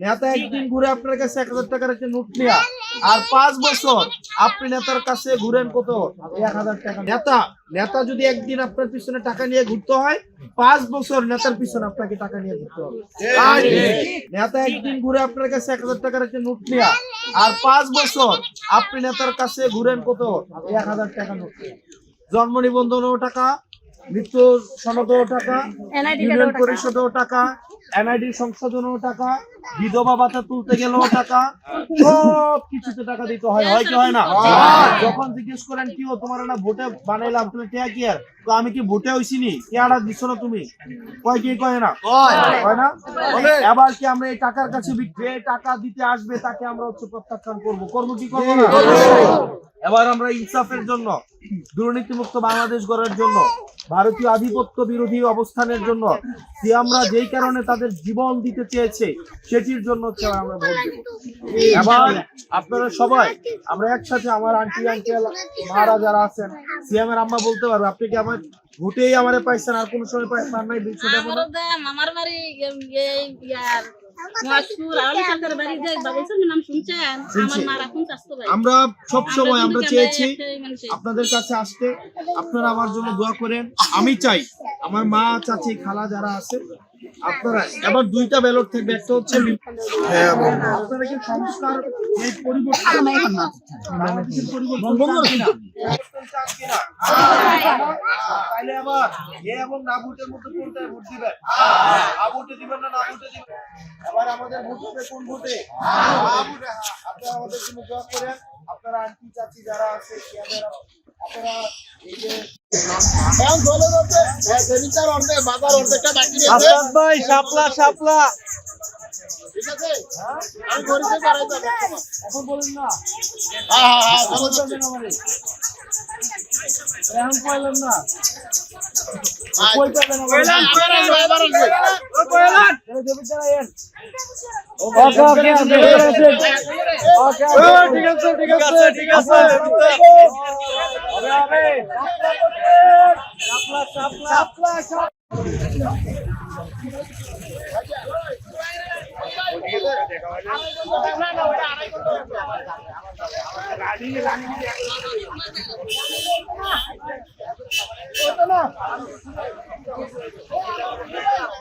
নেতা একদিন ঘুরে আপনার কাছে 1000 টাকার একটা নোট নেয়া, আর 5 বছর আপনি নেতার কাছে ঘুরেন কত 1000 টাকা। নেতা যদি একদিন আপনার পিছনে টাকা নিয়ে ঘুরতে হয়, 5 বছর নেতার পিছনে আপনাকে টাকা নিয়ে ঘুরতে হবে। নেতা একদিন ঘুরে আপনার কাছে 1000 টাকার একটা নোট নেয়া, আর 5 বছর আপনি নেতার কাছে ঘুরেন কত 1000 টাকা নোট। জন্ম নিবন্ধনও টাকা, মৃত্যু সনদও টাকা, ইউনিয়ন পরিষদও টাকা, এনআইডি সংশোধনও টাকা, বিধবা ভাতা তুলতে গেলেও টাকা, সব কিছুতে টাকা দিতে হয়। হয় কি হয় না? যখন জিজ্ঞেস করেন কি তোমার না ভোটে বানাইলাম, তুমি টিয়া কি আর তো আমি কি ভোটে হইছিনি, টিয়াটা দিচ্ছ না তুমি, কয় কি কয় না, হয় না? এবার কি আমরা এই টাকার কাছে যে টাকা দিতে আসবে তাকে আমরা হচ্ছে প্রত্যাখ্যান করবো কি করবো না? এবার আমরা ইনসাফের জন্য, দুর্নীতিমুক্ত বাংলাদেশ গড়ার জন্য, ভারতীয় আধিপত্য বিরোধী অবস্থানের জন্য, আমরা যেই কারণে তাদের জীবন দিতে চেয়েছে সেটির জন্য হচ্ছে আমরা ভোট দেব। এবার আপনারা সবাই আমরা একসাথে, আমার আন্টি আঙ্কেল মারা যারা আছেন, সিএম এর আম্মা বলতে পারবে আপনি কি আমার ভোটেই আমারে পাইছেন, আর কোন সময় পান নাই? আমার বাড়ি আমরা সব সময় আমরা চেয়েছি আপনাদের কাছে আসতে, আপনারা আমার জন্য দোয়া করেন। আমি চাই আমার মা, চাচি, খালা যারা আছে আপনারা, এবার 2টা ব্যালট থাকবে, একটা হচ্ছে আপনারা কি সংস্কার এই পরিবর্তন তাইলে আবার এবং না ভোটের মধ্যে কোনটা ভোট দিবেন? ভোটে দিবেন না ভোটে দিবেন? এবার আমাদের ভোট হবে কোন ভোটে? আপনারা আমাদের জন্য দোয়া করেন। আপনারা আন্টি চাচি যারা আছে আপনারা এই যে ভাই শাপলা ঠিক আছে, আমি পরিচয় করাই দেব এখন বলেন না। এখন কইলেন না, কই পাবেন ঠিক আছে রানী